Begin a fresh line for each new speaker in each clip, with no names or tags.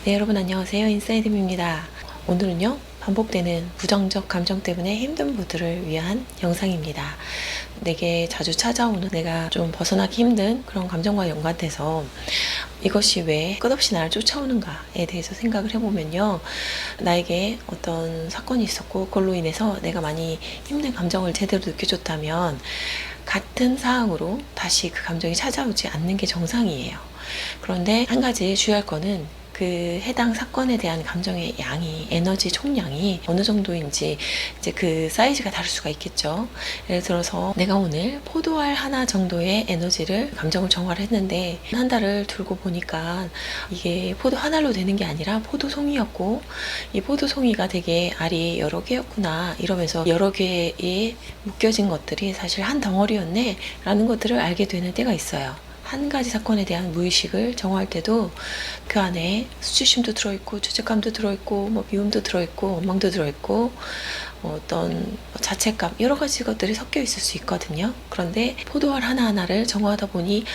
네, 여러분 안녕하세요. 인사이드입니다. 오늘은요, 반복되는 부정적 감정 때문에 힘든 분들을 위한 영상입니다. 내게 자주 찾아오는 내가 좀 벗어나기 힘든 그런 감정과 연관돼서 이것이 왜 끝없이 나를 쫓아오는가에 대해서 생각을 해보면요. 나에게 어떤 사건이 있었고 그걸로 인해서 내가 많이 힘든 감정을 제대로 느껴줬다면 같은 사항으로 다시 그 감정이 찾아오지 않는 게 정상이에요. 그런데 한 가지 주의할 거는 그 해당 사건에 대한 감정의 양이, 에너지 총량이 어느 정도인지 이제 그 사이즈가 다를 수가 있겠죠. 예를 들어서 내가 오늘 포도알 하나 정도의 에너지를, 감정을 정화를 했는데 한 달을 두고 보니까 이게 포도 한 알로 되는 게 아니라 포도송이였고, 이 포도송이가 되게 알이 여러 개였구나 이러면서 여러 개에 묶여진 것들이 사실 한 덩어리였네 라는 것들을 알게 되는 때가 있어요. 한 가지 사건에 대한 무의식을 정화할 때도 그 안에 수치심도 들어있고 죄책감도 들어있고 미움도 들어있고 원망도 들어있고 어떤 자책감, 여러 가지 것들이 섞여 있을 수 있거든요. 그런데 포도알 하나하나를 정화하다 보니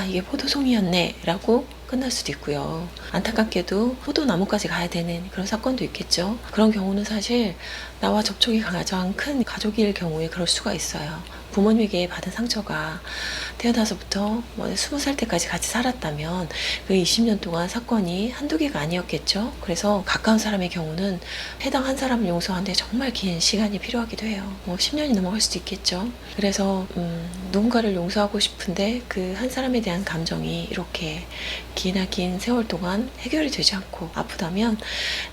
이게 포도송이였네 라고 끝날 수도 있고요. 안타깝게도 포도나무까지 가야 되는 그런 사건도 있겠죠. 그런 경우는 사실 나와 접촉이 가장 큰 가족일 경우에 그럴 수가 있어요. 부모님에게 받은 상처가 태어나서부터 20살 때까지 같이 살았다면 그 20년 동안 사건이 한두 개가 아니었겠죠. 그래서 가까운 사람의 경우는 해당 한 사람을 용서하는데 정말 긴 시간이 필요하기도 해요. 10년이 넘어갈 수도 있겠죠. 그래서 누군가를 용서하고 싶은데 그 한 사람에 대한 감정이 이렇게 긴 세월 동안 해결이 되지 않고 아프다면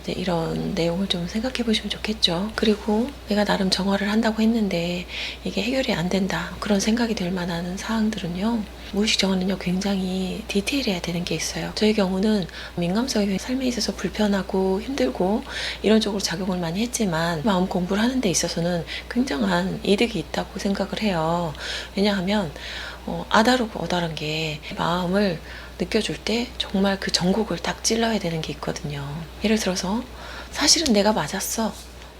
이제 이런 내용을 좀 생각해 보시면 좋겠죠. 그리고 내가 나름 정화를 한다고 했는데 이게 해결이 안 된다, 그런 생각이 들 만한 사항들은요, 무의식 정화는요 굉장히 디테일해야 되는 게 있어요. 저의 경우는 민감성이 삶에 있어서 불편하고 힘들고 이런 쪽으로 작용을 많이 했지만 마음 공부를 하는 데 있어서는 굉장한 이득이 있다고 생각을 해요. 왜냐하면 아다르고 어다른 게 마음을 느껴줄 때 정말 그 전곡을 딱 찔러야 되는 게 있거든요. 예를 들어서 사실은 내가 맞았어,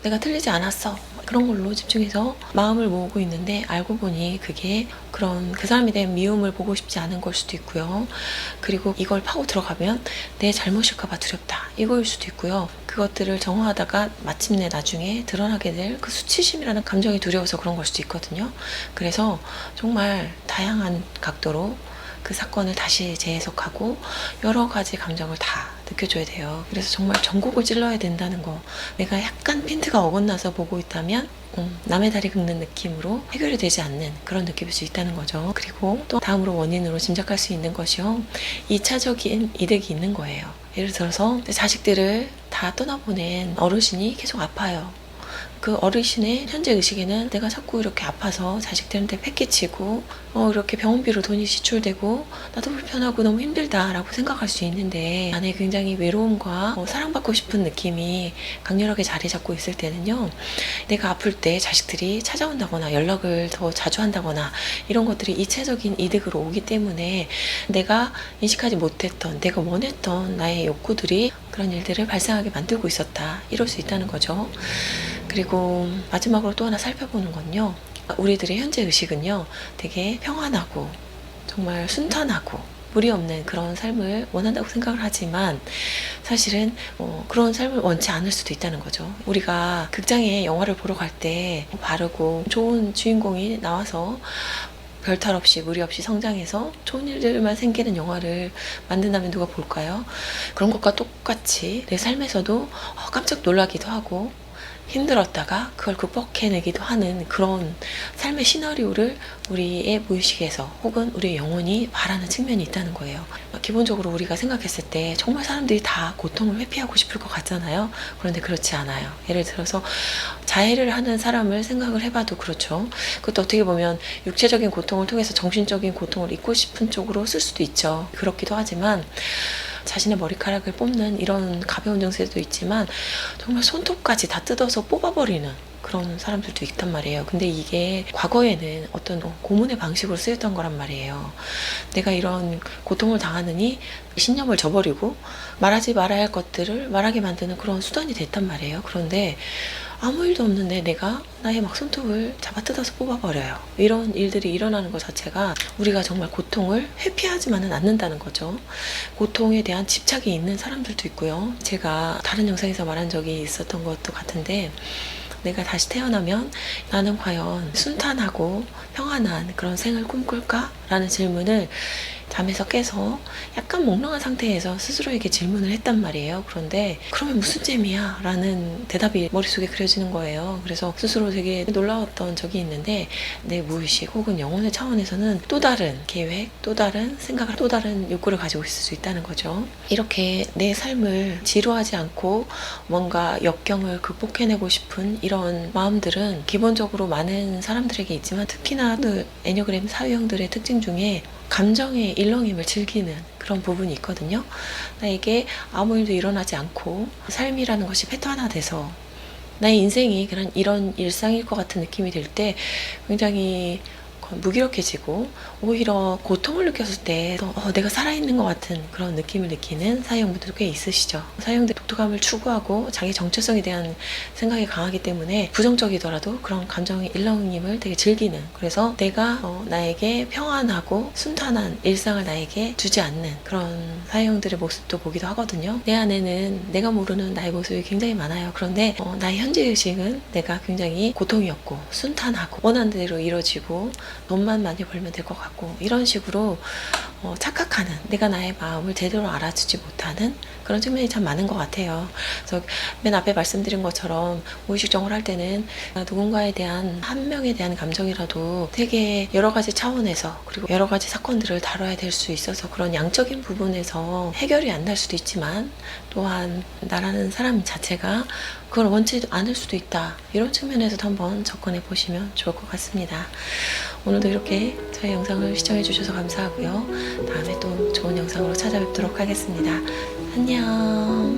내가 틀리지 않았어, 그런 걸로 집중해서 마음을 모으고 있는데 알고 보니 그게 그런 그 사람에 대한 미움을 보고 싶지 않은 걸 수도 있고요. 그리고 이걸 파고 들어가면 내 잘못일까봐 두렵다, 이거일 수도 있고요. 그것들을 정화하다가 마침내 나중에 드러나게 될 그 수치심이라는 감정이 두려워서 그런 걸 수도 있거든요. 그래서 정말 다양한 각도로 그 사건을 다시 재해석하고 여러 가지 감정을 다 느껴줘야 돼요. 그래서 정말 전곡을 찔러야 된다는 거, 내가 약간 핀트가 어긋나서 보고 있다면 남의 다리 긁는 느낌으로 해결이 되지 않는 그런 느낌일 수 있다는 거죠. 그리고 또 다음으로 원인으로 짐작할 수 있는 것이요, 2차적인 이득이 있는 거예요. 예를 들어서 자식들을 다 떠나보낸 어르신이 계속 아파요. 그 어르신의 현재 의식에는 내가 자꾸 이렇게 아파서 자식들한테 패기치고 이렇게 병원비로 돈이 지출되고 나도 불편하고 너무 힘들다라고 생각할 수 있는데, 안에 굉장히 외로움과 사랑받고 싶은 느낌이 강렬하게 자리 잡고 있을 때는요, 내가 아플 때 자식들이 찾아온다거나 연락을 더 자주 한다거나 이런 것들이 이체적인 이득으로 오기 때문에 내가 인식하지 못했던, 내가 원했던 나의 욕구들이 그런 일들을 발생하게 만들고 있었다, 이럴 수 있다는 거죠. 그리고 마지막으로 또 하나 살펴보는 건요, 우리들의 현재 의식은요 되게 평안하고 정말 순탄하고 무리 없는 그런 삶을 원한다고 생각을 하지만 사실은 그런 삶을 원치 않을 수도 있다는 거죠. 우리가 극장에 영화를 보러 갈 때 바르고 좋은 주인공이 나와서 별탈 없이 무리 없이 성장해서 좋은 일들만 생기는 영화를 만든다면 누가 볼까요? 그런 것과 똑같이 내 삶에서도 깜짝 놀라기도 하고 힘들었다가 그걸 극복해내기도 하는 그런 삶의 시나리오를 우리의 무의식에서 혹은 우리의 영혼이 바라는 측면이 있다는 거예요. 기본적으로 우리가 생각했을 때 정말 사람들이 다 고통을 회피하고 싶을 것 같잖아요. 그런데 그렇지 않아요. 예를 들어서 자해를 하는 사람을 생각을 해봐도 그렇죠. 그것도 어떻게 보면 육체적인 고통을 통해서 정신적인 고통을 잊고 싶은 쪽으로 쓸 수도 있죠. 그렇기도 하지만 자신의 머리카락을 뽑는 이런 가벼운 증세도 있지만 정말 손톱까지 다 뜯어서 뽑아버리는 그런 사람들도 있단 말이에요. 근데 이게 과거에는 어떤 고문의 방식으로 쓰였던 거란 말이에요. 내가 이런 고통을 당하느니 신념을 저버리고 말하지 말아야 할 것들을 말하게 만드는 그런 수단이 됐단 말이에요. 그런데 아무 일도 없는데 내가 나의 막 손톱을 잡아뜯어서 뽑아버려요. 이런 일들이 일어나는 것 자체가 우리가 정말 고통을 회피하지만은 않는다는 거죠. 고통에 대한 집착이 있는 사람들도 있고요. 제가 다른 영상에서 말한 적이 있었던 것도 같은데, 내가 다시 태어나면 나는 과연 순탄하고 평안한 그런 생을 꿈꿀까? 라는 질문을 잠에서 깨서 약간 몽롱한 상태에서 스스로에게 질문을 했단 말이에요. 그런데 그러면 무슨 재미야? 라는 대답이 머릿속에 그려지는 거예요. 그래서 스스로 되게 놀라웠던 적이 있는데, 내 무의식 혹은 영혼의 차원에서는 또 다른 계획, 또 다른 생각을, 또 다른 욕구를 가지고 있을 수 있다는 거죠. 이렇게 내 삶을 지루하지 않고 뭔가 역경을 극복해내고 싶은 이런 마음들은 기본적으로 많은 사람들에게 있지만, 특히나 또 애니어그램 사유형들의 특징 중에 감정의 일렁임을 즐기는 그런 부분이 있거든요. 나에게 아무 일도 일어나지 않고 삶이라는 것이 패턴화돼서 나의 인생이 그냥 이런 일상일 것 같은 느낌이 들 때 굉장히 무기력해지고, 오히려 고통을 느꼈을 때 내가 살아있는 것 같은 그런 느낌을 느끼는 사회형분들 꽤 있으시죠. 사회형들 독특함을 추구하고 자기 정체성에 대한 생각이 강하기 때문에 부정적이더라도 그런 감정의 일렁임을 되게 즐기는, 그래서 내가 나에게 평안하고 순탄한 일상을 나에게 주지 않는 그런 사회형들의 모습도 보기도 하거든요. 내 안에는 내가 모르는 나의 모습이 굉장히 많아요. 그런데 나의 현재의식은 내가 굉장히 고통이었고 순탄하고 원하는 대로 이루어지고 돈만 많이 벌면 될 것 같고, 이런 식으로 착각하는, 내가 나의 마음을 제대로 알아주지 못하는 그런 측면이 참 많은 것 같아요. 그래서 맨 앞에 말씀드린 것처럼 무의식적으로 할 때는 누군가에 대한, 한 명에 대한 감정이라도 되게 여러 가지 차원에서, 그리고 여러 가지 사건들을 다뤄야 될 수 있어서 그런 양적인 부분에서 해결이 안 날 수도 있지만, 또한 나라는 사람 자체가 그걸 원치 않을 수도 있다, 이런 측면에서도 한번 접근해 보시면 좋을 것 같습니다. 오늘도 이렇게 저희 영상을 시청해 주셔서 감사하고요. 다음에 또 좋은 영상으로 찾아뵙도록 하겠습니다. 안녕.